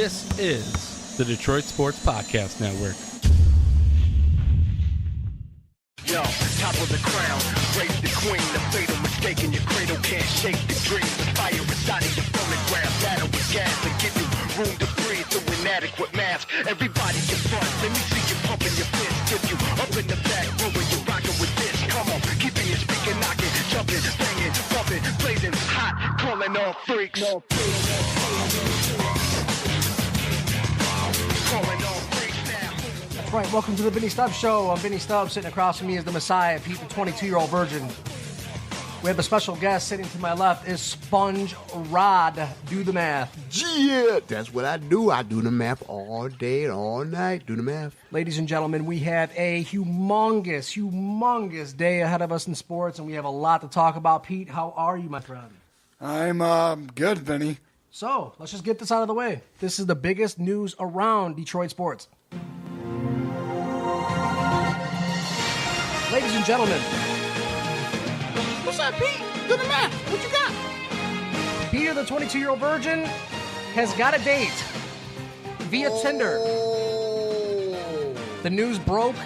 This is the Detroit Sports Podcast Network. Yo, top of the crown, raise the queen, the fatal mistake in your cradle can't shake the dream. The fire inside of your phonograph, battle with gas to give you room to breathe through inadequate math. Everybody get fun, let me see you pumping your fist. If you up in the back row when you're rocking with this, come on, keeping your speaker knocking, jumping, banging, bumping, blazing hot, calling all freaks. Calling all freaks now. That's right, welcome to the Vinny Stubbs Show. I'm Vinny Stubbs, sitting across from me is the Messiah, Pete, the 22-year-old virgin. We have a special guest sitting to my left is Spongerod. Do the math. Yeah, that's what I do. I do the math all day and all night. Do the math. Ladies and gentlemen, we have a humongous day ahead of us in sports, and we have a lot to talk about. Pete, how are you, my friend? I'm good, Vinny. So, let's just get this out of the way. This is the biggest news around Detroit sports. Ladies and gentlemen, What's up, Pete? Do the math. What you got? Peter, the 22-year-old virgin, has got a date via Tinder. The news broke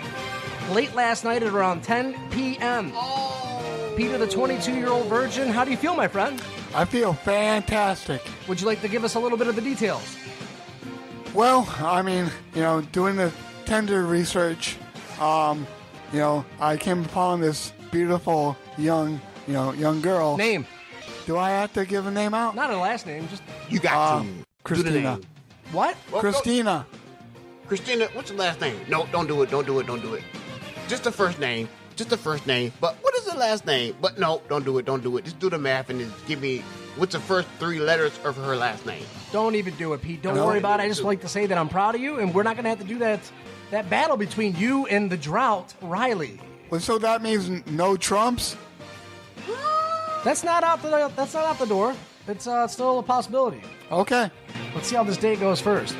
late last night at around 10 p.m. Peter, the 22-year-old virgin, how do you feel, my friend? I feel fantastic. Would you like to give us a little bit of the details? Well, I mean, doing the Tinder research, I came upon this beautiful young girl. Name? Do I have to give a name out? Not a last name, just... You got to. Christina. Do the name. What? Well, Christina. Christina, what's the last name? No, don't do it. Don't do it. Don't do it. Just the first name. Just the first name. But what is the last name? But no, don't do it. Don't do it. Just do the math and just give me what's the first three letters of her last name. Don't even do it, Pete. Don't No, worry about it. I do just it. like to say that I'm proud of you, and we're not going to have to do that battle between you and the drought, Riley. Well, so that means no Trumps? That's not out the door. It's still a possibility. Okay. Let's see how this date goes first.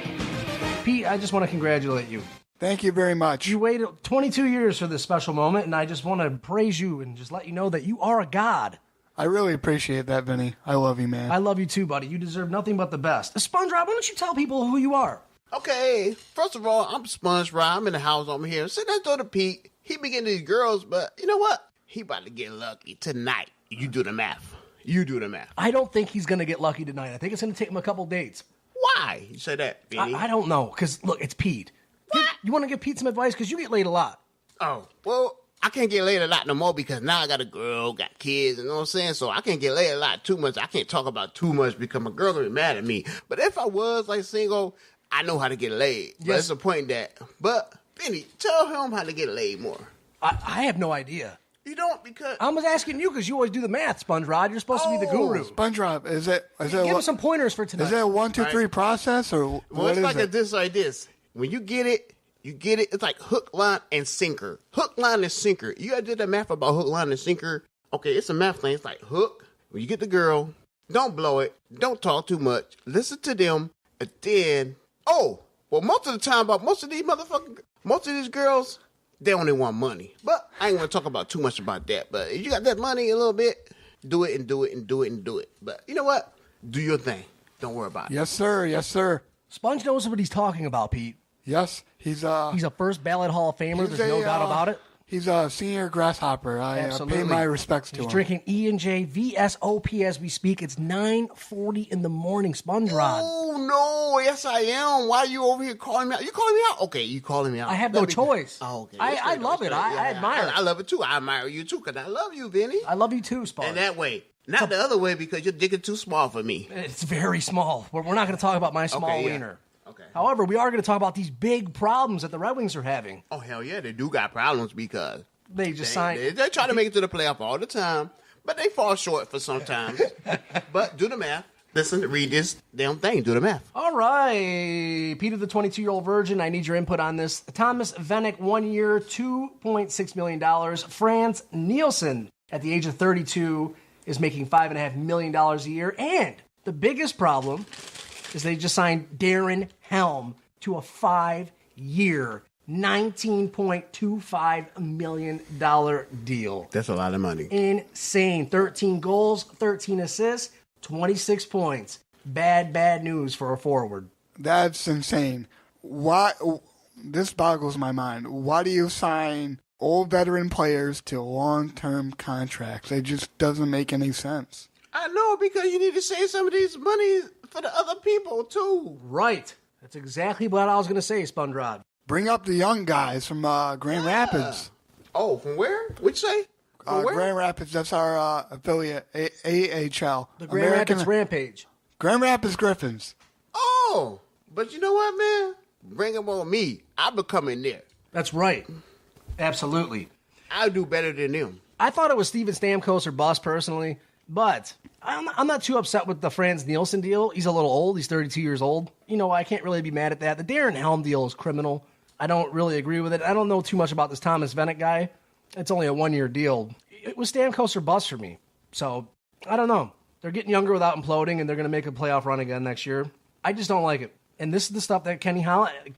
Pete, I just want to congratulate you. Thank you very much. You waited 22 years for this special moment, and I just want to praise you and just let you know that you are a god. I really appreciate that, Vinny. I love you, man. I love you too, buddy. You deserve nothing but the best. Spongerod, why don't you tell people who you are? Okay, first of all, I'm Spongerod. I'm in the house over here. Sitting next door to Pete. He be getting these girls, but you know what? He about to get lucky tonight. You do the math. You do the math. I don't think he's going to get lucky tonight. I think it's going to take him a couple dates. Why? You say that, Vinny? I don't know, because, look, it's Pete. What? You want to give Pete some advice? Because you get laid a lot. Oh, well, I can't get laid a lot no more because now I got a girl, got kids, you know what I'm saying? So I can't get laid a lot too much. I can't talk about too much because my girl gonna be mad at me. But if I was, like, single, I know how to get laid. But Yes. it's the point that, but, Vinny, tell him how to get laid more. I have no idea. You don't because... I was asking you because you always do the math, Spongerod. You're supposed to be the guru. SpongeBob, is it Give us some pointers for tonight. is it a 1, 2, 3 Right. process or Well, what it's is like it? this. When you get it. It's like hook, line, and sinker. Hook, line, and sinker. You did the math about hook, line, and sinker. Okay, it's a math thing. It's like hook. When you get the girl, don't blow it. Don't talk too much. Listen to them. And then, most of the time, most of these girls, they only want money. But I ain't going to talk about too much about that. But if you got that money a little bit, do it and do it and do it and do it. But you know what? Do your thing. Don't worry about it. Yes, sir. Yes, sir. Sponge knows what he's talking about, Pete. Yes, he's He's a senior grasshopper. I Absolutely. pay my respects to He's him. drinking E&J VSOP as we speak. It's 9:40 in the morning, Spongerod. Oh, no. Yes, I am. Why are you over here calling me out? You calling me out? Okay, you calling me out. I have no choice. Oh, okay. I love it. I admire it. I love it, too. I admire you, too, because I love you, Vinny. I love you too, Sponge. And that way. Not the other way, because your dick is too small for me. It's very small. We're not going to talk about my small Okay, yeah. wiener. Okay. However, we are going to talk about these big problems that the Red Wings are having. Oh, hell yeah, they do got problems because They just signed... they try to make it to the playoff all the time, but they fall short for sometimes. But do the math. Listen, read this damn thing. Do the math. All right. Peter, the 22-year-old virgin, I need your input on this. Thomas Vanek, 1 year, $2.6 million. Franz Nielsen, at the age of 32, is making $5.5 million a year. And the biggest problem is they just signed Darren Helm to a 5-year, $19.25 million deal. That's a lot of money. Insane. 13 goals, 13 assists, 26 points. Bad news for a forward. That's insane. Why? This boggles my mind. Why do you sign old veteran players to long-term contracts? It just doesn't make any sense. I know, because you need to save some of these money for the other people, too. Right. That's exactly what I was going to say, Spongerod. Bring up the young guys from Grand Rapids. Oh, from where? What'd you say? From where? Grand Rapids, that's our affiliate, AHL. The Grand Rapids Rampage. Grand Rapids Griffins. Oh, but you know what, man? Bring them on me. I'll be coming there. That's right. Absolutely. I'll do better than them. I thought it was Steven Stamkos or bust, personally, but I'm not too upset with the Franz Nielsen deal. He's a little old. He's 32 years old. You know, I can't really be mad at that. The Darren Helm deal is criminal. I don't really agree with it. I don't know too much about this Thomas Vanek guy. It's only a one-year deal. It was Stamkos or bust for me. So, I don't know. They're getting younger without imploding, and they're going to make a playoff run again next year. I just don't like it. And this is the stuff that Kenny Holland,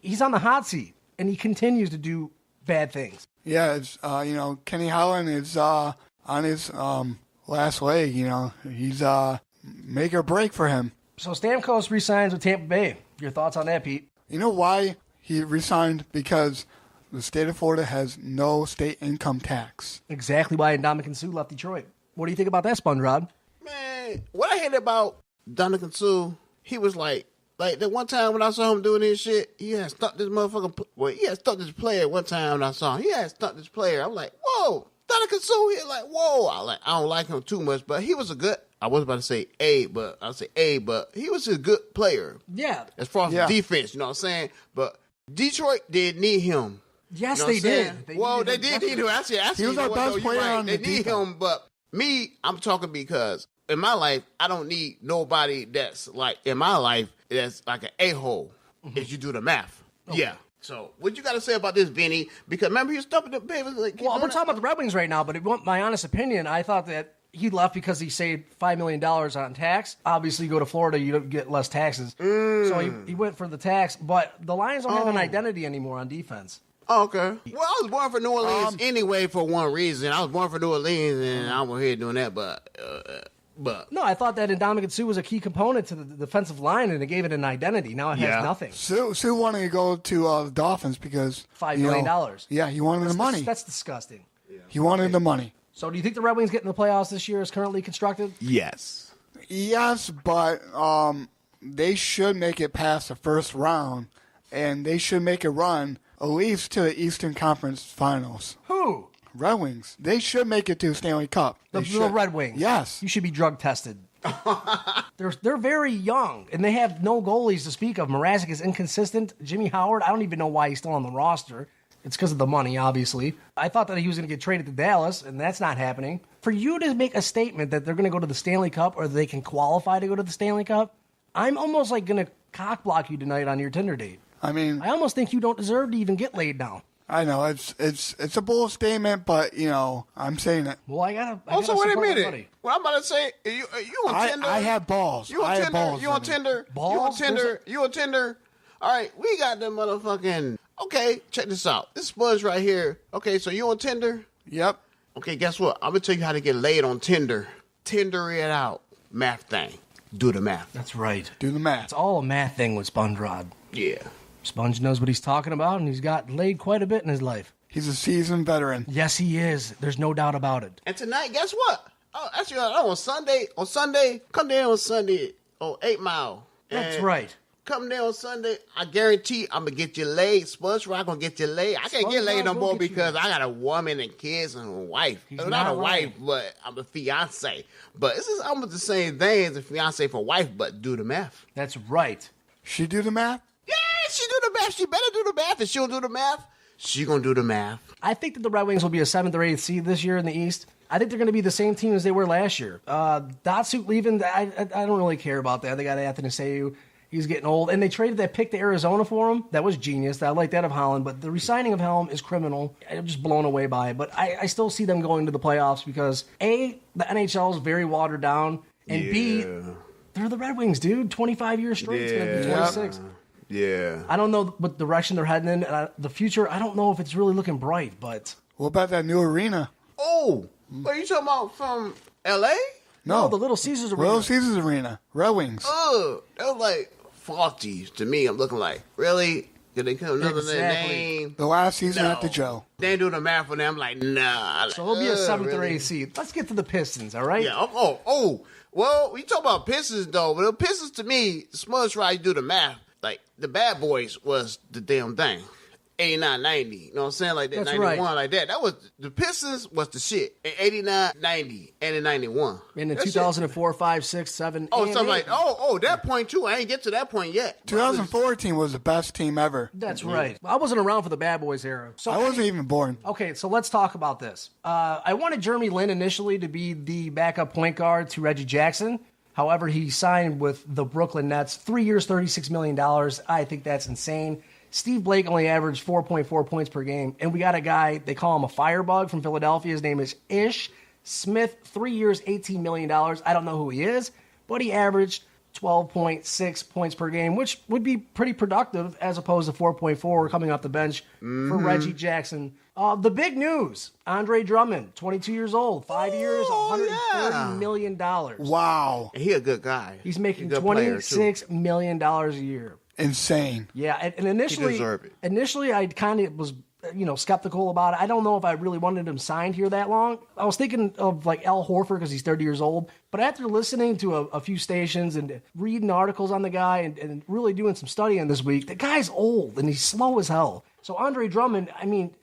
he's on the hot seat, and he continues to do bad things. Yeah, it's Kenny Holland is on his last leg. He's make or break for him. So Stamkos re-signs with Tampa Bay. Your thoughts on that, Pete? You know why he re-signed? Because the state of Florida has no state income tax. Exactly why Ndamukong Suh left Detroit. What do you think about that, Spongerod? Man, what I hate about Ndamukong Suh, he was like the one time when I saw him doing this shit, he had stuck this motherfucker. Well, he had stuck this player one time when I saw him. He had stuck this player. I'm like, whoa, Ndamukong Suh. He like, whoa. I don't like him too much, but he was a good. I was about to say but he was a good player. Yeah. As far as defense, you know what I'm saying? But Detroit did need him. Yes, you know they did. They did need him. Actually, he was our best player on the defense. They need him, but me, I'm talking because in my life, I don't need nobody that's like, in my life, that's like an a-hole, if you do the math. Okay. Yeah. So, what you got to say about this, Vinny? Because remember, he was stumping the baby. Like, well, we're talking about the Red Wings right now, but my honest opinion, I thought that he left because he saved $5 million on tax. Obviously, you go to Florida, you don't get less taxes. So he went for the tax, but the Lions don't have an identity anymore on defense. Oh, okay. Well, I was born for New Orleans anyway for one reason. I was born for New Orleans, and I was here doing that, but no, I thought that Ndamukong Suh was a key component to the defensive line, and it gave it an identity. Now it has nothing. Sue wanted to go to the Dolphins because $5 million. Yeah, he wanted the money. That's disgusting. Yeah. He wanted the money. So do you think the Red Wings get in the playoffs this year as currently constructed? Yes. Yes, but they should make it past the first round, and they should make a run at least to the Eastern Conference Finals. Who? Red Wings. They should make it to the Stanley Cup. The Red Wings. Yes. You should be drug tested. They're very young, and they have no goalies to speak of. Mrazek is inconsistent. Jimmy Howard, I don't even know why he's still on the roster. It's because of the money, obviously. I thought that he was going to get traded to Dallas, and that's not happening. For you to make a statement that they're going to go to the Stanley Cup or they can qualify to go to the Stanley Cup, I'm almost like going to cock block you tonight on your Tinder date. I mean, I almost think you don't deserve to even get laid now. I know it's a bold statement, but I'm saying it. Well, I gotta also, wait a minute. Buddy. Well, I'm about to say, you on Tinder? I have balls. You on Tinder? You on Tinder? Balls? You on Tinder? All right, we got them motherfucking. Okay, check this out. This Buzz right here. Okay, so you on Tinder? Yep. Okay, guess what? I'm gonna tell you how to get laid on Tinder. Tinder it out. Math thing. Do the math. That's right. Do the math. It's all a math thing with Spongerod. Yeah. Sponge knows what he's talking about, and he's got laid quite a bit in his life. He's a seasoned veteran. Yes, he is. There's no doubt about it. And tonight, guess what? Oh, actually, on Sunday, come down on Sunday on 8 Mile. That's right. Come down on Sunday, I guarantee I'm going to get you laid. Spongerod going to get you laid. I can't get laid no more because I got a woman and kids and a wife. Not a wife, but I'm a fiance. But this is almost the same thing as a fiance for wife, but do the math. That's right. She do the math? Yeah, she do the math. She better do the math. If she don't do the math, she going to do the math. I think that the Red Wings will be a 7th or 8th seed this year in the East. I think they're going to be the same team as they were last year. Datsuk leaving, I don't really care about that. They got Anthony Sayu. He's getting old. And they traded that pick to Arizona for him. That was genius. I like that of Holland. But the re-signing of Helm is criminal. I'm just blown away by it. But I still see them going to the playoffs because, A, the NHL is very watered down. And B, they're the Red Wings, dude. 25 years straight. It's going to be 26. Yeah. I don't know what direction they're heading in. The future, I don't know if it's really looking bright. But what about that new arena? Oh, are you talking about from L.A.? No, the Little Caesars Arena. Little Caesars Arena. Red Wings. That was like faulty to me. I'm looking like, really? Did they come another name? The last season at the Joe. They do the math for them. I'm like, nah. So he'll be a 7th or really? 8th seed. Let's get to the Pistons, all right? Yeah. Well, we talk about Pistons though, but the Pistons to me, Spongerod do the math. Like the Bad Boys was the damn thing. 89, 90. You know what I'm saying? Like that, That's 91, right. like that. That was the Pistons was the shit. In 89, 90, and in 91. And in That 2004, 5, 6, 7, Oh, and something 8. like that point too. I ain't get to that point yet. 2014 was the best team ever. That's right. I wasn't around for the Bad Boys era. So I wasn't even born. Okay, so let's talk about this. I wanted Jeremy Lin initially to be the backup point guard to Reggie Jackson. However, he signed with the Brooklyn Nets, 3 years, $36 million. I think that's insane. Steve Blake only averaged 4.4 points per game. And we got a guy, they call him a firebug from Philadelphia. His name is Ish Smith, 3 years, $18 million. I don't know who he is, but he averaged 12.6 points per game, which would be pretty productive as opposed to 4.4 coming off the bench for Reggie Jackson. The big news, Andre Drummond, 22 years old, 5 years, $130 million. Wow. And he a good guy. He's making He a good player, too. $26 million a year. Insane. Yeah, and initially, deserve it. initially I kind of was, skeptical about it. I don't know if I really wanted him signed here that long. I was thinking of like Al Horford because he's 30 years old. But after listening to a few stations and reading articles on the guy and really doing some studying this week, the guy's old and he's slow as hell. So Andre Drummond,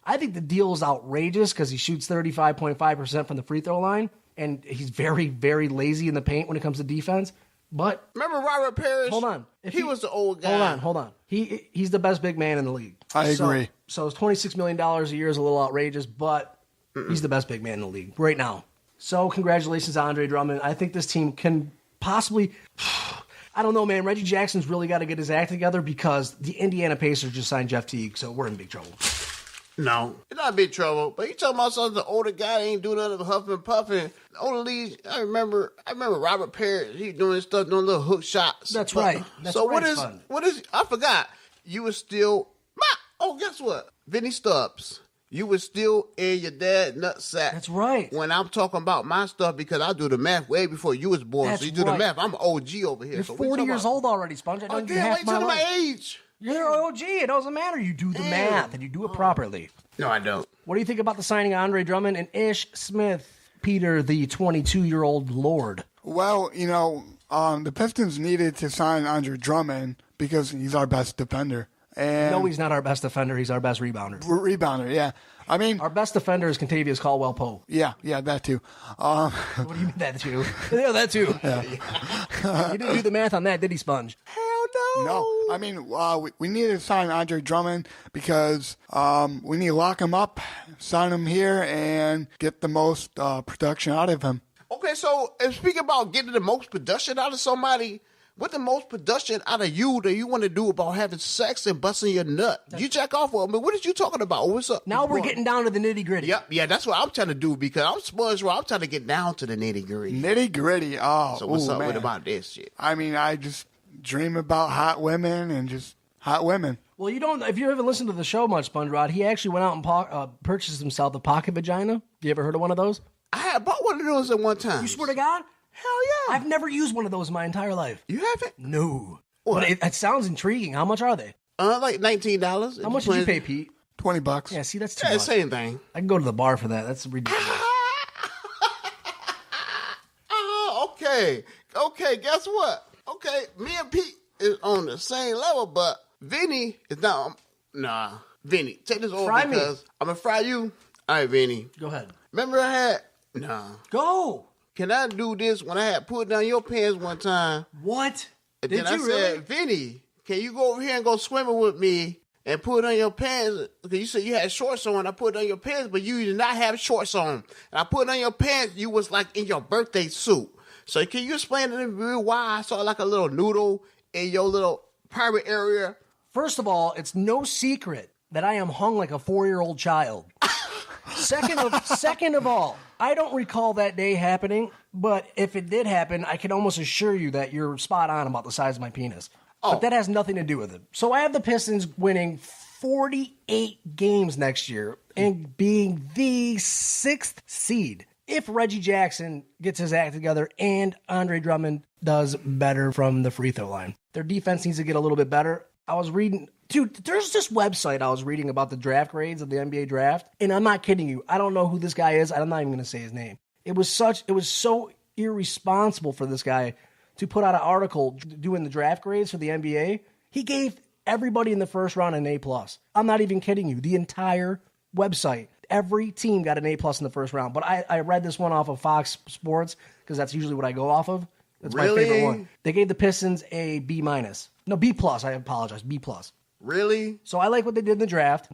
I think the deal is outrageous because he shoots 35.5% from the free throw line. And he's very, very lazy in the paint when it comes to defense. But Remember Robert Parrish? hold on. He was the old guy. Hold on. He's the best big man in the league. I agree. So his $26 million a year is a little outrageous, but he's the best big man in the league right now. So congratulations, Andre Drummond. I think this team can possibly... I don't know, man. Reggie Jackson's really got to get his act together because the Indiana Pacers just signed Jeff Teague, so we're in big trouble. No, you're not in big trouble. But you talking about something the older guy ain't doing nothing but huffing and puffing. The older league, I remember Robert Parrish. He doing stuff, doing little hook shots. That's right. That's so right, what is? I forgot. You were still. Guess what? Vinny Stubbs. You were still in your dad nutsack. That's right. When I'm talking about my stuff, because I do the math way before you was born. That's so you do right. the math. I'm an OG over here. You're so 40 years old already, Sponge. I Oh, don't do damn, half wait my till life. my age. You're an OG. It doesn't matter. You do the math, and you do it properly. No, I don't. What do you think about the signing of Andre Drummond and Ish Smith, Peter, the 22-year-old Lord? Well, the Pistons needed to sign Andre Drummond because he's our best defender. And No, he's not our best defender. He's our best rebounder. rebounder, yeah. Our best defender is Contavious Caldwell-Pope. yeah, that too. What do you mean that too? Yeah, that too. You didn't do the math on that, did he, Sponge? Hell no. No, we needed to sign Andre Drummond because we need to lock him up, sign him here, and get the most production out of him. Okay, so if speaking about getting the most production out of somebody, what the most production out of you that you want to do about having sex and busting your nut? You jack off with me. What are you talking about? What's up? Now we're getting down to the nitty-gritty. Yep, yeah, that's what I'm trying to do because I'm Spongerod. I'm trying to get down to the nitty gritty. Nitty gritty. Oh, So what's up man. with about this shit? I just dream about hot women and just hot women. Well, if you haven't listened to the show much, Spongerod, he actually went out and purchased himself a pocket vagina. You ever heard of one of those? I had bought one of those at one time. You swear to God? Hell yeah. I've never used one of those in my entire life. You haven't? No. What? But it sounds intriguing. How much are they? Like $19. How much did you pay, Pete? $20. Yeah, see, that's too Yeah, much. same thing. I can go to the bar for that. That's ridiculous. Okay. Okay, guess what? Okay, me and Pete is on the same level, but Vinny is not. Nah, Vinny, take this over Fry me. because I'm going to fry you. All right, Vinny. Go ahead. Remember I had. Nah. Go. Can I do this when I had put down your pants one time? What? And Did then you I really? said, Vinny, can you go over here and go swimming with me and put on your pants? Because you said you had shorts on. I put on your pants, but you did not have shorts on. And I put on your pants, you was like in your birthday suit. So can you explain to me why I saw like a little noodle in your little private area? First of all, it's no secret that I am hung like a 4-year-old child. Second of all, I don't recall that day happening, but if it did happen, I can almost assure you that you're spot on about the size of my penis. But that has nothing to do with it. So I have the Pistons winning 48 games next year and being the 6th seed if Reggie Jackson gets his act together and Andre Drummond does better from the free throw line. Their defense needs to get a little bit better. I was reading, dude, there's this website I was reading about the draft grades of the NBA draft, and I'm not kidding you. I don't know who this guy is. I'm not even going to say his name. It was so irresponsible for this guy to put out an article doing the draft grades for the NBA. He gave everybody in the first round an A+. I'm not even kidding you. The entire website. Every team got an A+ in the first round. But I read this one off of Fox Sports because that's usually what I go off of. That's my favorite one. They gave the Pistons a B-. No, B+. I apologize. B+. Really? So I like what they did in the draft.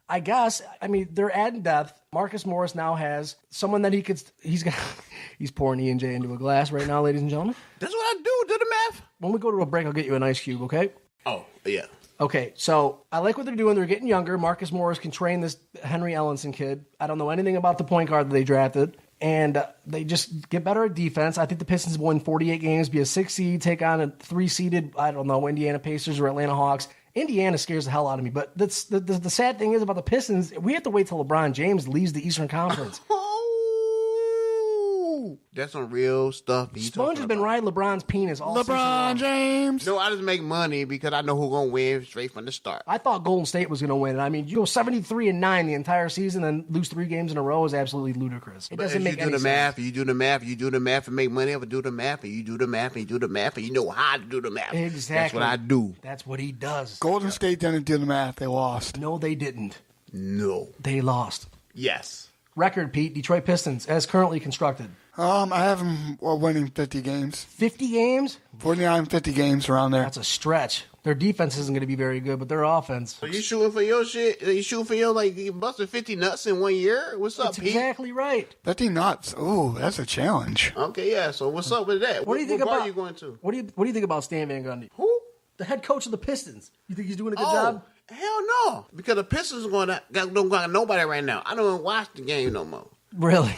I guess, I mean, they're adding depth. Marcus Morris now has someone that he's pouring E&J into a glass right now, ladies and gentlemen. That's what I do the math. When we go to a break, I'll get you an ice cube, okay? Oh, yeah. Okay, so I like what they're doing. They're getting younger. Marcus Morris can train this Henry Ellenson kid. I don't know anything about the point guard that they drafted. And they just get better at defense. I think the Pistons will win 48 games, be a 6 seed, take on a 3-seeded, I don't know, Indiana Pacers or Atlanta Hawks. Indiana scares the hell out of me. But the sad thing is about the Pistons, we have to wait till LeBron James leaves the Eastern Conference. That's some real stuff. Sponge has been riding LeBron's penis all season LeBron long. James. No, I just make money because I know who's going to win straight from the start. I thought Golden State was going to win. I mean, you go 73-9 the entire season and lose 3 games in a row is absolutely ludicrous. It doesn't make any sense. You do the math and make money, and do the math, and you do the math, and you do the math, and you know how to do the math. Exactly. That's what I do. That's what he does. Golden State didn't do the math. They lost. No, they didn't. No. They lost. Yes. Record, Pete, Detroit Pistons, as currently constructed. I have them winning 50 games. 50 games? 49, 50 games around there. That's a stretch. Their defense isn't going to be very good, but their offense. So you shooting for your shit? You shooting for your, like, you busted 50 nuts in 1 year? What's up, That's Pete? exactly right. 50 nuts. Ooh, that's a challenge. Okay, yeah. So what's up with that? What do you think what bar about? are you going to? What do you think about Stan Van Gundy? Who? The head coach of the Pistons. You think he's doing a good job? Hell no. Because the Pistons don't got nobody right now. I don't even watch the game no more. Really?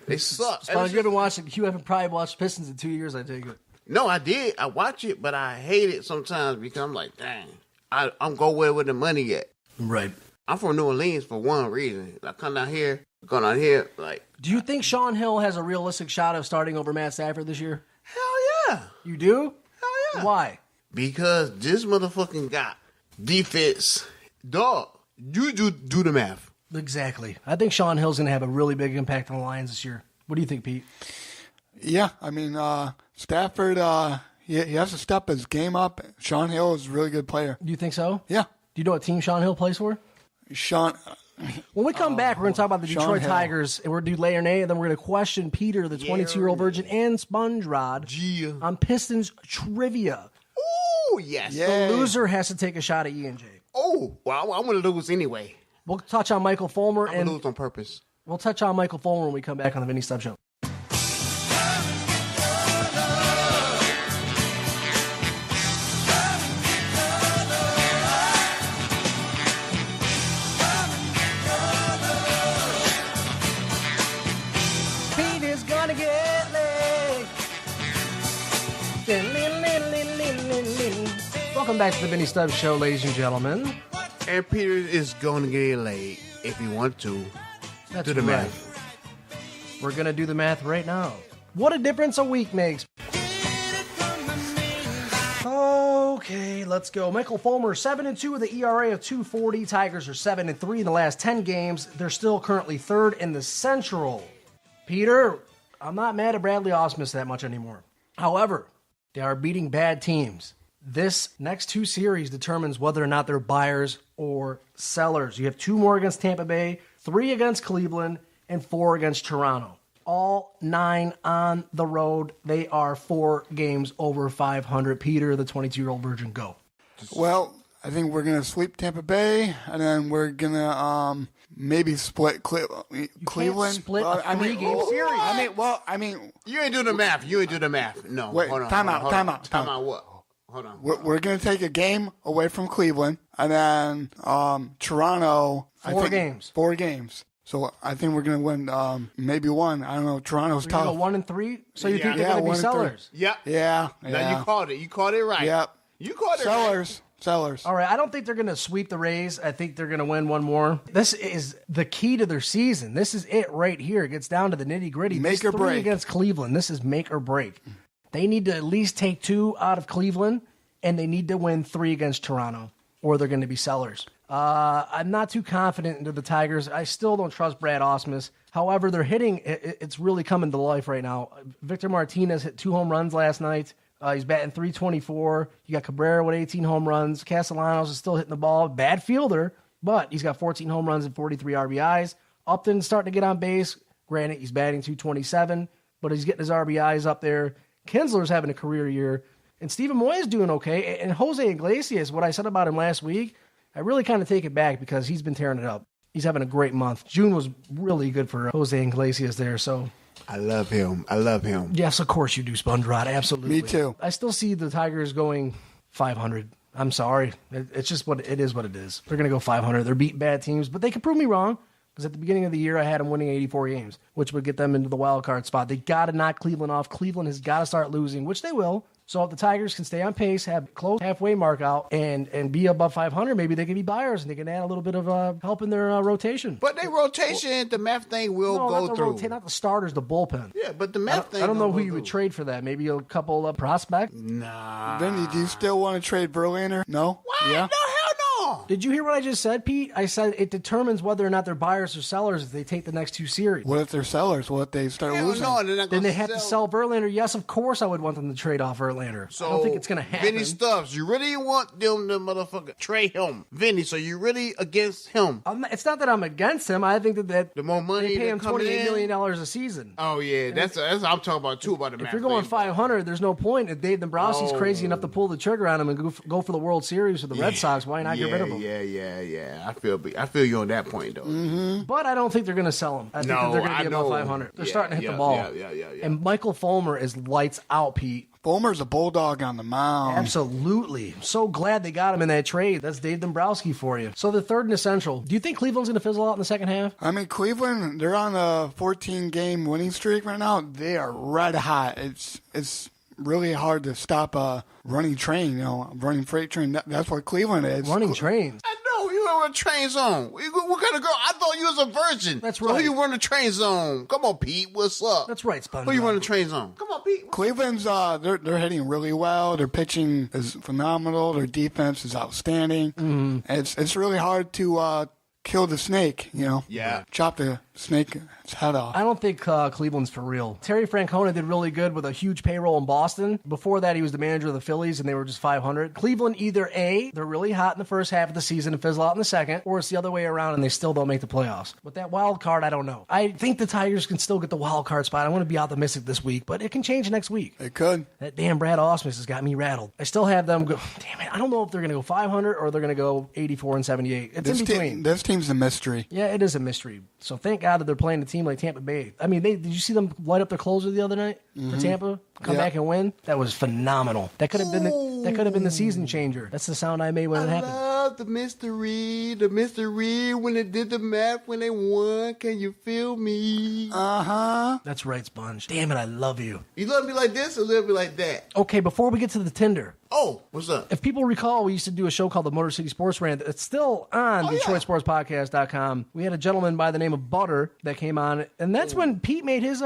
They suck. Sponge, you haven't watched it. You haven't probably watched Pistons in 2 years, I take it. No, I did. I watch it, but I hate it sometimes because I'm like, dang, I'm go where the money at. Right. I'm from New Orleans for one reason. I come down here, like. Do you think Sean Hill has a realistic shot of starting over Matt Stafford this year? Hell yeah. You do? Hell yeah. Why? Because this motherfucking got defense. Dog, you do the math. Exactly. I think Sean Hill's going to have a really big impact on the Lions this year. What do you think, Pete? Yeah, I mean, Stafford, he has to step his game up. Sean Hill is a really good player. Do you think so? Yeah. Do you know what team Sean Hill plays for? When we come back, we're going to talk about the Detroit Tigers, and we're going to do Lay or Nay, and then we're going to question Peter, the 22-year-old virgin, and Spongerod on Pistons trivia. Oh, yes. Yeah. The loser has to take a shot at E&J. Oh, well, I'm going to lose anyway. We'll touch on Michael Fulmer, I'm going to lose on purpose. We'll touch on Michael Fulmer when we come back on the Vinny Stubbs Show. Pete is gonna get laid. Welcome back to the Vinny Stubbs Show, ladies and gentlemen. And Peter is going to get laid if he wants to. That's do the right. math. We're going to do the math right now. What a difference a week makes. Okay, let's go. Michael Fulmer, 7-2 with an ERA of 2.40. Tigers are 7-3 in the last 10 games. They're still currently third in the Central. Peter, I'm not mad at Bradley Ausmus that much anymore. However, they are beating bad teams. This next 2 series determines whether or not they're buyers or sellers. You have 2 more against Tampa Bay, 3 against Cleveland, and 4 against Toronto. All 9 on the road. They are 4 games over 500. Peter, the 22-year-old virgin, go. Well, I think we're going to sweep Tampa Bay, and then we're going to maybe split Cleveland. Can't split a 3-game series. You ain't doing the math. No. Wait, hold on. time out. What? Hold on. We're going to take a game away from Cleveland, and then Toronto. 4 games. 4 games. So I think we're going to win maybe 1. I don't know. Toronto's You're tough. going to go 1 and 3? So you think they're Yeah, going to be 1 and 3. sellers? Yep. Yeah. Now you called it. You called it right. Yep. You called it Sellers. right. Sellers. All right, I don't think they're going to sweep the Rays. I think they're going to win one more. This is the key to their season. This is it right here. It gets down to the nitty-gritty. Make or break. Against Cleveland. This is make or break. They need to at least take 2 out of Cleveland, and they need to win 3 against Toronto, or they're going to be sellers. I'm not too confident into the Tigers. I still don't trust Brad Ausmus. However, they're hitting. It's really coming to life right now. Victor Martinez hit 2 home runs last night. He's batting .324. You got Cabrera with 18 home runs. Castellanos is still hitting the ball. Bad fielder, but he's got 14 home runs and 43 RBIs. Upton's starting to get on base. Granted, he's batting .227, but he's getting his RBIs up there. Kinsler's having a career year. And Steven Moy is doing okay. And Jose Iglesias, what I said about him last week, I really kind of take it back because he's been tearing it up. He's having a great month. June was really good for Jose Iglesias there, so... I love him. I love him. Yes, of course you do, Spongerod. Absolutely. Me too. I still see the Tigers going 500. I'm sorry. It's just what it is. What it is. They're going to go 500. They're beating bad teams, but they can prove me wrong because at the beginning of the year I had them winning 84 games, which would get them into the wild card spot. They got to knock Cleveland off. Cleveland has got to start losing, which they will. So if the Tigers can stay on pace, have close halfway mark out, and be above 500, maybe they can be buyers and they can add a little bit of help in their rotation. But their rotation, the math thing will go through. Not the starters, the bullpen. Yeah, but the math thing. I don't know who you would trade for that. Maybe a couple of prospects. Nah. Vinny, do you still want to trade Verlander? No? What? Yeah? No, hell no. Did you hear what I just said, Pete? I said it determines whether or not they're buyers or sellers if they take the next 2 series. What if they're sellers? What if they start Hell losing? no, they're not Then gonna they have to sell Verlander. Yes, of course I would want them to trade off Verlander. So, I don't think it's going to happen. Vinny Stubbs, you really want them to motherfucker trade him. Vinny, so you really against him. It's not that I'm against him. I think that The more money they pay him that coming $28 in. million a season. Oh, yeah, that's what I'm talking about, too, about the math. If you're going thing. 500, there's no point. If Dave Dombrowski's crazy enough to pull the trigger on him and go for the World Series with the Red Sox, why not get rid of him? Yeah. I feel you on that point, though. But I don't think they're going to sell him. I think that they're going to be above 500. They're starting to hit the ball. Yeah. And Michael Fulmer is lights out, Pete. Fulmer's a bulldog on the mound. Absolutely. So glad they got him in that trade. That's Dave Dombrowski for you. So the third and essential. Do you think Cleveland's going to fizzle out in the second half? I mean, Cleveland, they're on a 14-game winning streak right now. They are red hot. It's really hard to stop a running train, a running freight train. That's what Cleveland is. Running trains. I know you were a train zone. What kind of girl? I thought you was a virgin. That's So right. who you run the train zone? Come on, Pete. What's up? That's right, Sponge. Who you run the train zone? Come on, Pete. Cleveland's they're hitting really well. Their pitching is phenomenal. Their defense is outstanding. Mm-hmm. It's really hard to kill the snake, Yeah. Chop the snake's head off. I don't think Cleveland's for real. Terry Francona did really good with a huge payroll in Boston. Before that, he was the manager of the Phillies, and they were just 500. Cleveland, either A, they're really hot in the first half of the season and fizzle out in the second, or it's the other way around and they still don't make the playoffs. With that wild card, I don't know. I think the Tigers can still get the wild card spot. I want to be optimistic this week, but it can change next week. It could. That damn Brad Ausmus has got me rattled. I still have them go, damn it, I don't know if they're going to go 500 or they're going to go 84 and 78. It's in between. This team's a mystery. Yeah, it is a mystery. So thank God that they're playing a team like Tampa Bay. I mean, did you see them light up their closer the other night for Tampa? Come back and win? That was phenomenal. That could have been the season changer. That's the sound I made when it happened. Love the mystery when they did the math when they won. Can you feel me? Uh-huh. That's right, Sponge. Damn it, I love you. You love me like this or love me like that? Okay, before we get to the Tinder, Oh, what's up? if people recall, we used to do a show called the Motor City Sports Rant. It's still on DetroitSportsPodcast.com. We had a gentleman by the name of Butter that came on, and that's when Pete made his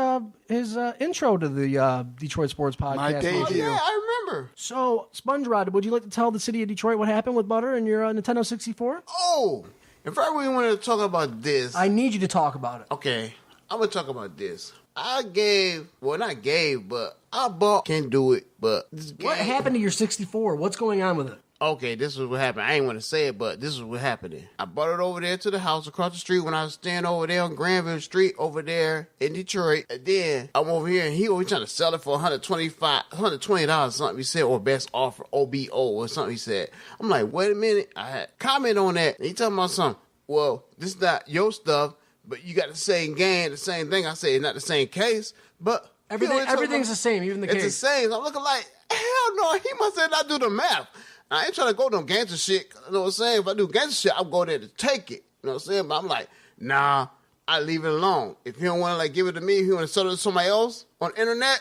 intro to the Detroit Sports Podcast. My debut. Oh, yeah, I remember. So, Spongerod, would you like to tell the city of Detroit what happened with Butter and your Nintendo 64? Oh, if I really wanted to talk about this, I need you to talk about it. okay, I'm going to talk about this. I bought, can't do it, but this game. What happened to your 64? What's going on with it? Okay, this is what happened. I ain't want to say it, but this is what happened. I brought it over there to the house across the street when I was staying over there on Granville Street over there in Detroit. And then I'm over here and he was trying to sell it for $120 something he said, or best offer, OBO or something he said. I'm like, wait a minute. I had comment on that. And he talking about something. Well, this is not your stuff, but you got the same game, the same thing. I say it's not the same case, but Everything's the same, even the it's case. the same. I'm looking like, hell no, he must have not do the math. I ain't trying to go no gangster shit. You know what I'm saying? If I do gangster shit, I'll go there to take it. You know what I'm saying? But I'm like, nah, I leave it alone. If he don't want to give it to me, if he want to sell it to somebody else on the internet,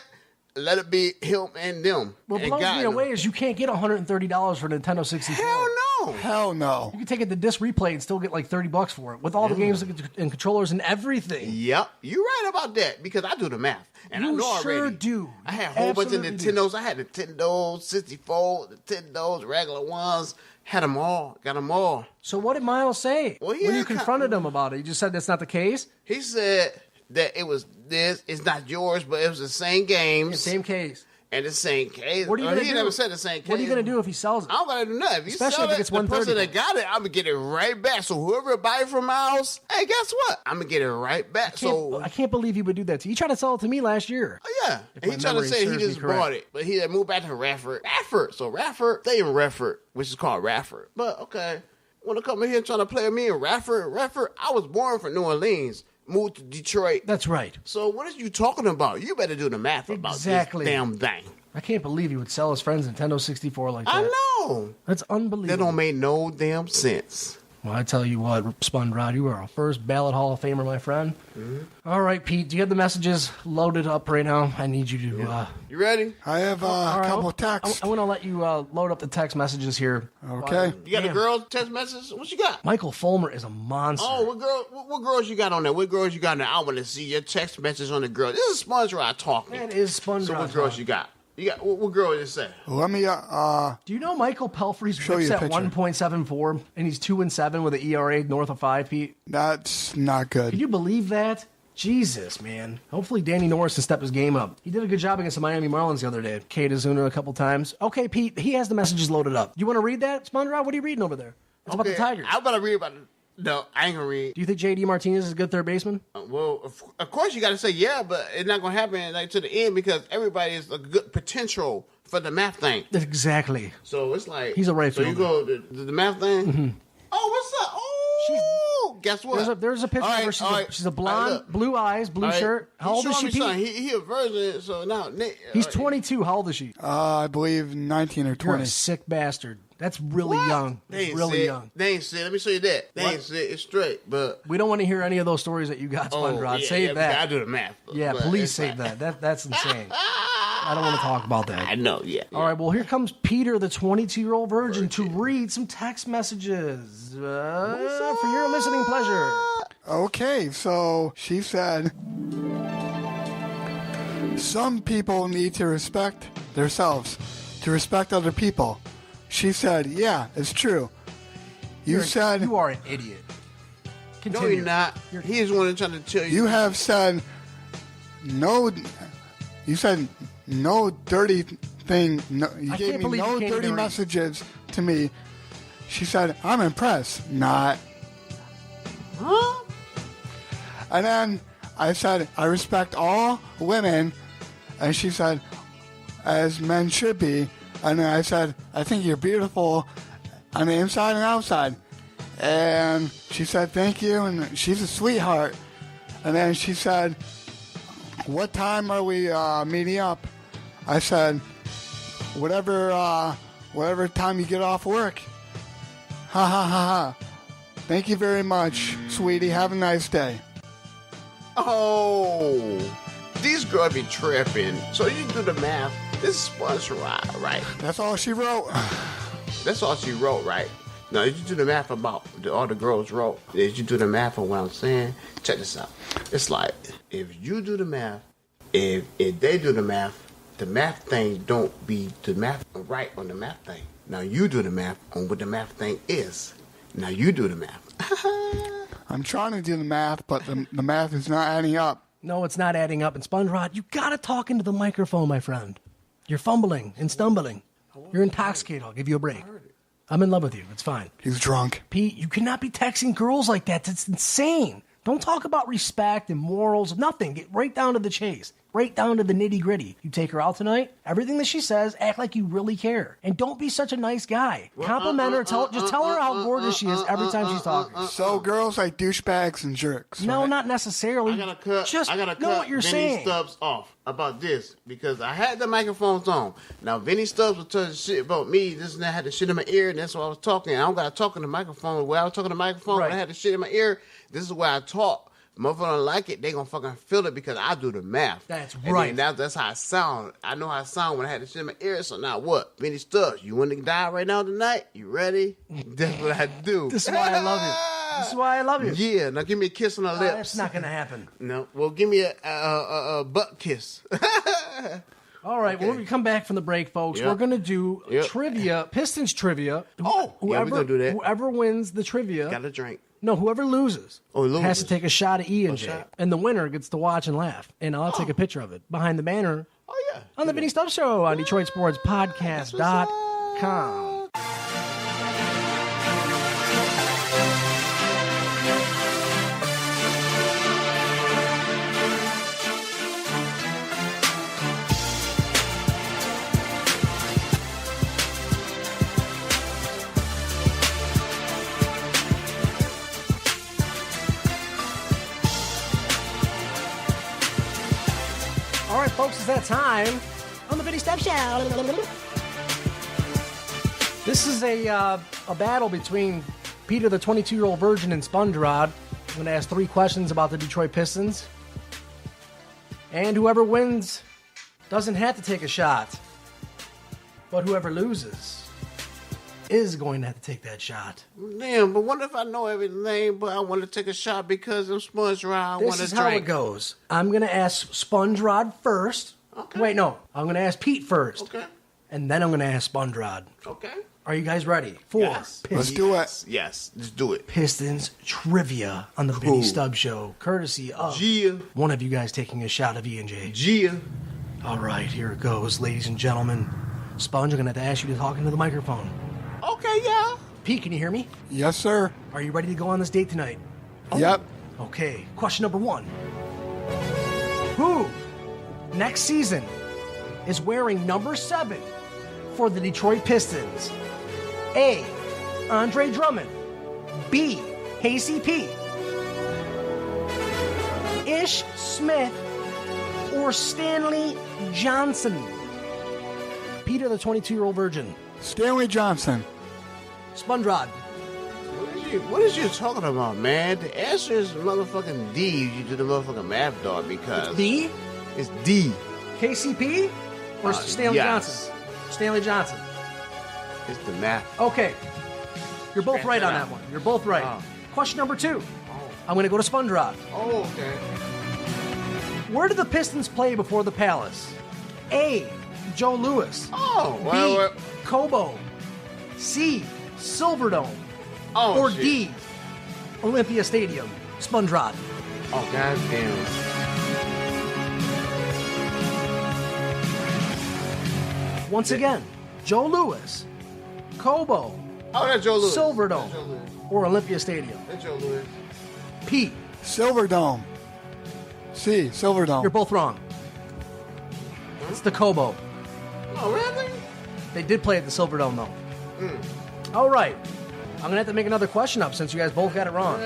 let it be him and them. What And blows God me knows. away is you can't get $130 for a Nintendo 64. Hell No. Hell no. You can take it to disc replay and still get like $30 for it with all the games and controllers and everything. Yep, you're right about that because I do the math. And You I know sure already. do. I had a whole bunch of Absolutely Nintendos. I had Nintendo 64, Nintendos, regular ones. Had them all. Got them all. So what did Miles say Well, when yeah, you confronted him about it? He just said that's not the case? He said that it was this. It's not yours, but it was the same games. Same case. And the same case. What are you going to He do? never said the same case. What are you going to do if he sells it? I don't gotta do nothing. If you Especially sell if it, it's the person $130. that got it, I'm gonna get it right back. So whoever buy it from Miles, hey, guess what? I'm gonna get it right back. I can't believe he would do that to you. He tried to sell it to me last year. Oh, yeah. If And my he tried to memory say he serves me just correct. bought it, but he had moved back to Radford. So Radford, stay in Radford, which is called Radford. But okay, when I come in here trying to play with me in Radford, I was born from New Orleans, moved to Detroit. That's right. So what are you talking about? You better do the math about Exactly. this damn thing. I can't believe he would sell his friends Nintendo 64 like that. I know. That's That unbelievable. don't make no damn sense. Well, I tell you what, Spongerod, you are our first ballot Hall of Famer, my friend. Mm-hmm. All right, Pete, do you have the messages loaded up right now? I need you to... You ready? I have a all right, couple texts. I want to let you load up the text messages here. Okay. You got Damn. a girl text message? What you got? Michael Fulmer is a monster. Oh, what girls you got on there? What girls you got on there? I want to see your text message on the girl. This is Spongerod talking. That is Spongerod. So what girls you got? You got what girl did it say? Let me, Do you know Michael Pelfrey's Show whips you a at picture. 1.74, and he's 2-7 with an ERA north of 5, Pete? that's not good. Can you believe that? Jesus, man. Hopefully Danny Norris can step his game up. He did a good job against the Miami Marlins the other day. Kate Azuna a couple times. Okay, Pete, he has the messages loaded up. You want to read that, Spongerod? What are you reading over there? It's about the Tigers. I'm about to read about it. No, I ain't gonna read. Do you think J.D. Martinez is a good third baseman? Well, of course you got to say yeah, but it's not gonna happen like to the end because everybody is a good potential for the math thing. Exactly. So it's like He's a right So you fielder. go the math thing. Mm-hmm. Oh, what's up? Oh, guess what? There's a picture All of her. right, She's a all right, blonde, look. blue eyes, blue All right. shirt. How old is she, He's showing me Pete? something. He a virgin, so now He's 22. How old is she? I believe 19 or You're 20. a sick bastard. That's really What? young. They That's ain't really said, young. They ain't said. Let me show you that. They ain't said it's straight, but We don't want to hear any of those stories that you got, Spongerod. Save that. I do the math. Yeah, but please it's save like- that. That's insane. I don't want to talk about that. I know. Yeah. All right, well, here comes Peter, the 22-year-old virgin, to read some text messages for your listening pleasure. Okay, so she said, some people need to respect themselves, to respect other people. She said, yeah, it's true. You said, You are an idiot. No, Continue. you're not. He is one trying to tell you. you have said no, you said no dirty thing. No, you I gave can't me believe no you can't dirty even read. messages to me. She said, I'm impressed. Not. Huh? And then I said, I respect all women. And she said, as men should be. And then I said, I think you're beautiful on the inside and outside. And she said, thank you. And she's a sweetheart. And then she said, what time are we meeting up? I said, whatever time you get off work. Ha ha ha ha. Thank you very much, sweetie. Have a nice day. Oh, these girls be tripping. So you do the math. This is Spongerod, right? That's all she wrote. That's all she wrote, right? Now, did you do the math about all the girls wrote? Did you do the math on what I'm saying? Check this out. It's like, if you do the math, if they do the math thing don't be the math right on the math thing. Now, you do the math on what the math thing is. Now, you do the math. I'm trying to do the math, but the math is not adding up. No, it's not adding up. And Spongerod, you got to talk into the microphone, my friend. You're fumbling and stumbling. You're intoxicated. I'll give you a break. I'm in love with you. It's fine. He's drunk. Pete, you cannot be texting girls like that. That's insane. Don't talk about respect and morals. Nothing. Get right down to the chase. Right down to the nitty gritty. You take her out tonight, everything that she says, act like you really care. And don't be such a nice guy. Compliment her. Just tell her how gorgeous she is every time she's talking. So girls like douchebags and jerks. No, right? not necessarily. I gotta cut. Just I gotta know cut what you're Vinny saying. Stubbs off about this because I had the microphones on. Now Vinny Stubbs was telling shit about me. This and that. I had the shit in my ear, and that's why I was talking. I don't gotta talk in the microphone. Where I was talking in the microphone, Right. when I had the shit in my ear. This is where I talk. Motherfucker don't like it, they gonna fucking feel it because I do the math. That's And right. then that's how I sound. I know how I sound when I had the shit in my ear. So now what? Vinny Stubbs, you want to die right now tonight? You ready? That's what I do. This is why I love you. This is why I love you. Yeah, now give me a kiss on the lips. That's not going to happen. No, well, give me a butt kiss. All right, well, when we come back from the break, folks, Yep. we're going to do Yep. trivia, Pistons trivia. Oh, yeah, we're gonna do that. Whoever wins the trivia. Got a drink. No, whoever loses, loses. has to take a shot of Ian Okay. shot. And the winner gets to watch and laugh. And I'll take a picture of it behind the banner Oh, yeah. on the Vinny Stubbs Show on DetroitSportsPodcast.com. All right, folks, it's that time on the Vinny Stubbs Show. This is a battle between Peter, the 22-year-old virgin, and Spongerod. I'm going to ask 3 questions about the Detroit Pistons. And whoever wins doesn't have to take a shot. But whoever loses is going to have to take that shot. Damn, but what if I know everything, but I want to take a shot because I'm Spongerod, I want This to is how it drink? goes. I'm going to ask Spongerod first. Okay. Wait, no. I'm going to ask Pete first. Okay. And then I'm going to ask Spongerod. Okay. Are you guys ready for Yes. Let's do it. Yes, let's do it. Pistons trivia on the Vinny Stubbs Show, courtesy of Gia. one of you guys taking a shot of E&J. Gia. All right, here it goes, ladies and gentlemen. Sponge, I'm going to have to ask you to talk into the microphone. Okay, yeah. Pete, can you hear me? Yes, sir. Are you ready to go on this date tonight? Yep. Okay, question number 1. Who, next season, is wearing number 7 for the Detroit Pistons? A, Andre Drummond. B, KCP. Ish Smith or Stanley Johnson? Peter, the 22-year-old virgin. Stanley Johnson. Spongerod. What is you talking about, man? The answer is motherfucking D. You do the motherfucking math, dog, because B, it's D. KCP or Stanley yes. Johnson? Stanley Johnson. It's the math. Okay. You're both Scratch right that on that out. one. You're both right. Oh. Question number 2. I'm going to go to Spongerod. Oh, okay. Where did the Pistons play before the Palace? A, Joe Louis. Oh, B, well, Cobo. C, Silverdome. oh, or shit. D, Olympia Stadium. Spongerod. Oh, goddamn. Once again, Joe Louis, Cobo, Oh, that's Joe Louis. Silverdome, That's Joe Louis. or Olympia Stadium. That's Joe Louis. Pete, Silverdome. C. Silverdome. you're both wrong. It's the Cobo. Oh, really? They did play at the Silverdome, though. All right. I'm going to have to make another question up since you guys both got it wrong.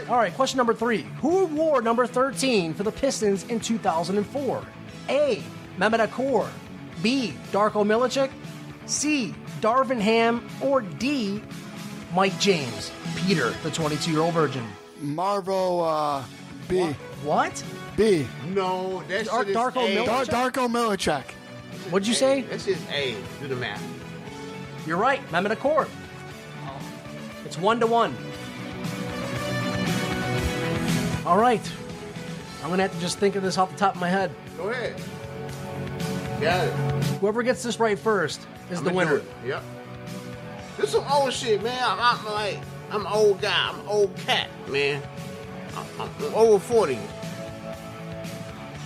All right, question number 3. Who wore number 13 for the Pistons in 2004? A, Mehmet Akor. B, Darko Milicic. C, Darvin Ham. Or D, Mike James. Peter, the 22-year-old virgin. Marvo B. What? B. No, that shit is Darko A. Milicic? Darko Milicic. What'd you say? That's just A. Do the math. You're right, Mehmet Akor. It's 1-1. All right. I'm going to have to just think of this off the top of my head. Go ahead. Got it. Whoever gets this right first is the I'ma winner. do it. Yep. This some old shit, man. I'm an old guy. I'm an old cat, man. I'm over 40.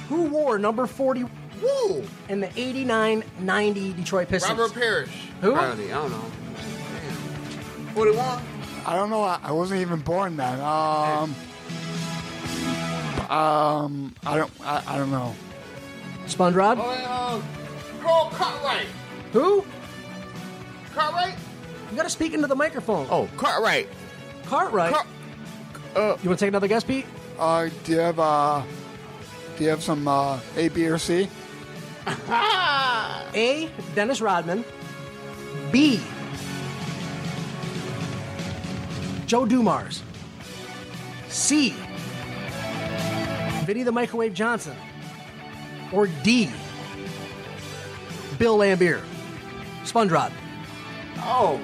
Who wore number 40 Woo! in the 89-90 Detroit Pistons? Robert Parrish. Who? Probably, I don't know. Damn. 41? I don't know. I wasn't even born then. I don't know. Spongerod? Carl Cartwright. Who? Cartwright? You got to speak into the microphone. Oh, Cartwright. Cartwright. You want to take another guess, Pete? Do you have some A, B, or C? A, Dennis Rodman. B, Joe Dumars. C, Vinny the Microwave Johnson? Or D, Bill Lambier? Spongerod. Oh,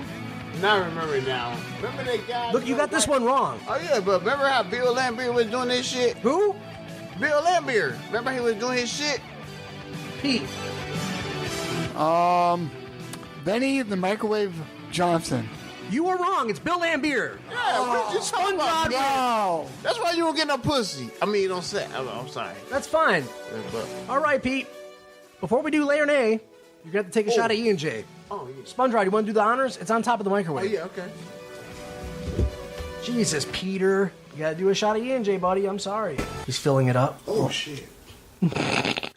now I remember it now. Remember that guy? Look, you got this one wrong. Oh, yeah, but remember how Bill Lambier was doing this shit? Who? Bill Lambier. Remember he was doing his shit? Pete. Vinny the Microwave Johnson. You were wrong. It's Bill Lambier. Yeah, what you talking about? No. That's why you don't get no pussy. I mean, don't say. I'm sorry. That's fine. But, All right, Pete. Before we do Lay or Nay, you're going to have to take a shot at E and J. oh, yeah. Spongerod, you want to do the honors? It's on top of the Oh, microwave. yeah, okay. Jesus, Peter. You got to do a shot of E and J, buddy. I'm sorry. He's filling it up. Oh, shit.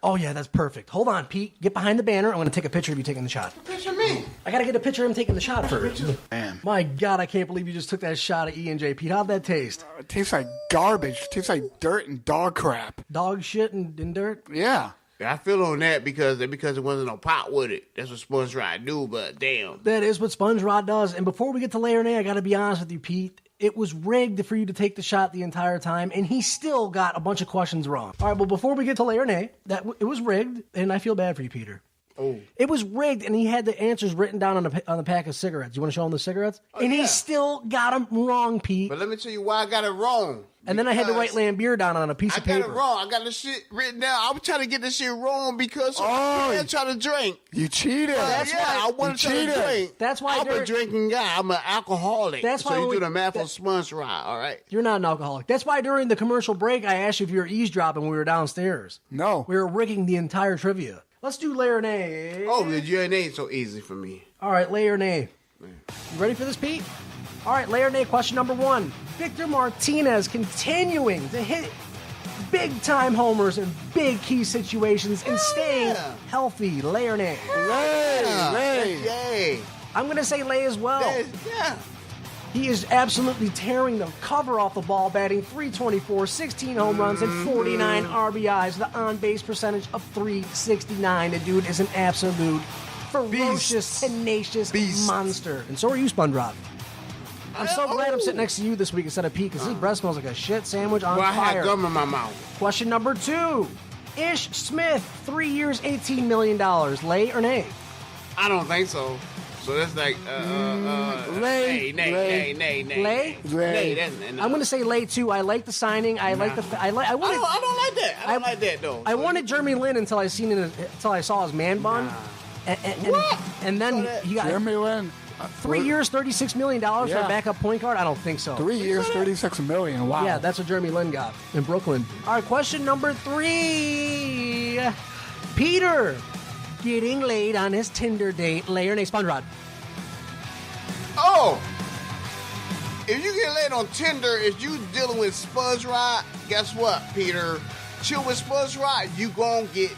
Oh, yeah, that's perfect. Hold on, Pete. Get behind the banner. I'm going to take a picture of you taking the shot. Picture me. I got to get a picture of him taking the shot first. Man. My God, I can't believe you just took that shot of E and J, Pete. How'd that taste? It tastes like garbage. It tastes like dirt and dog crap. Dog shit and dirt? Yeah. I feel on that because it wasn't no pot with it. That's what Spongerod do, but damn. That is what Spongerod does. And before we get to Lay or Nay, I got to be honest with you, Pete. It was rigged for you to take the shot the entire time, and he still got a bunch of questions wrong. All right, well, before we get to Lay or Nay, it was rigged, and I feel bad for you, Peter. Oh. It was rigged, and he had the answers written down on the pack of cigarettes. You want to show him the cigarettes? And yeah. he still got them wrong, Pete. But let me tell you why I got it wrong. And then I had to write Because Lambier down on a piece I of paper. got it wrong. I got the shit written down. I was trying to get this shit wrong because I'm trying to drink. You cheated. I wanted to cheated. drink. That's why I'm a drinking guy. I'm an alcoholic. That's so why you we- do the math on Spongerod, all right? You're not an alcoholic. That's why during the commercial break, I asked you if you were eavesdropping when we were downstairs. No. We were rigging the entire trivia. Let's do Lay or Nay. Oh, the J ain't so easy for me. All right, Lay or Nay. You ready for this, Pete? All right, Lay or Nay, question number 1. Victor Martinez continuing to hit big-time homers in big key situations and staying healthy. Lay or Nay? Lay. Yay. I'm going to say Lay as well. Yeah. He is absolutely tearing the cover off the ball, batting .324, 16 home runs, and 49 RBIs, the on-base percentage of .369. The dude is an absolute ferocious, tenacious monster. And so are you, Spongerod. I'm so glad I'm sitting next to you this week instead of Pete, because his breath smells like a shit sandwich on Well, I fire. had gum in my mouth. Question number 2. Ish Smith, 3 years, $18 million. Lay or Nay? I don't think so. So that's like, Lay. nay. Lay? I'm going to say Lay too. I like the signing. I like the. I I don't like that. I don't like that though. I wanted Jeremy Lin until I saw his man bun, and then he got Jeremy Lin. 3 years, $36 million for a backup point guard. I don't think so. 3 years, $36 million. Wow. Yeah, that's what Jeremy Lin got in Brooklyn. All right, question number 3. Peter getting laid on his Tinder date. Lay or Nay? Spongerod. Oh! If you get laid on Tinder, if you dealing with Spongerod, guess what, Peter? Chill with Spongerod, you gon' get.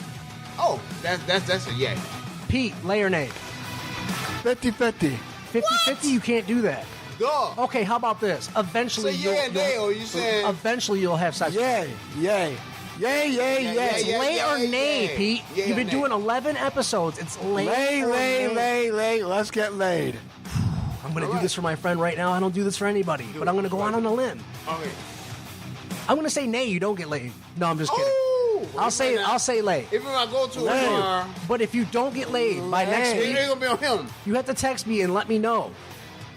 Oh, that's a yay. Pete, lay or nay? 50-50. 50-50, you can't do that. Duh. Okay, how about this? Eventually, Say yeah and nay, or you saying? Eventually, you'll have sex. Yay. It's Yeah, lay yeah, or nay, yeah. Pete. Yeah, You've been nay. doing 11 episodes. It's lay or nay. Lay. Let's get laid. I'm going to do this for my friend right now. I don't do this for anybody, but I'm going to go out on a limb. Okay. I'm going to say nay, you don't get laid. No, I'm just kidding. Oh, I'll say lay. If I go to Lay. a bar, But if you don't get laid by next it week, ain't gonna be on him. you have to text me and let me know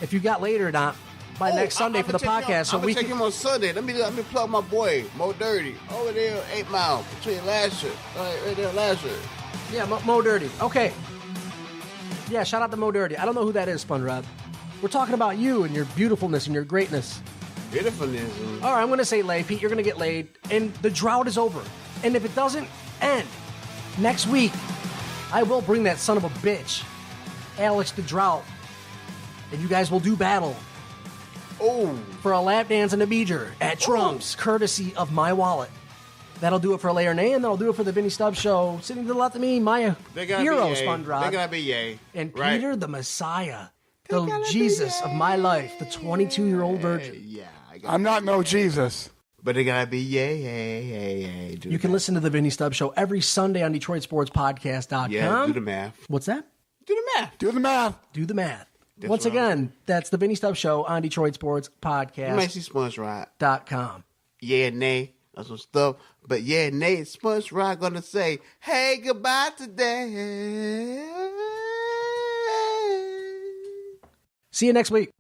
if you got laid or not by next Sunday for the podcast. So I'm we gonna take can. him on Sunday. Let me plug my boy Mo Dirty over there, 8 Mile between Lasher, right there, Lasher. Yeah, Mo Dirty. Okay. Yeah, shout out to Mo Dirty. I don't know who that is, Spongerod. We're talking about you and your beautifulness and your greatness. Beautifulness. All right, I'm going to say lay. Pete, you're going to get laid. And the drought is over. And if it doesn't end next week, I will bring that son of a bitch, Alex the Drought. And you guys will do battle Oh, for a lap dance and a beager at Trump's, courtesy of my wallet. That'll do it for Lay or Nay, and that'll do it for the Vinny Stubbs Show. Sitting to the left of me, my they gotta hero, be yay. Spongerod. They gotta be yay. And right? Peter, the Messiah, the gotta be Jesus of my yay. life, the 22-year-old virgin. Yeah, I'm not no Jesus. but it gotta be yay. Do You the can math. listen to the Vinny Stubbs Show every Sunday on DetroitSportsPodcast.com. Yeah, do the math. What's that? Do the math. Do the math. Do the math. That's Once right. again, that's the Vinny Stubbs Show on You might DetroitSportsPodcast.com. see Sponge right. Yeah, nay. That's some stuff. But yeah, Nate Spongerod gonna say, hey, goodbye today. See you next week.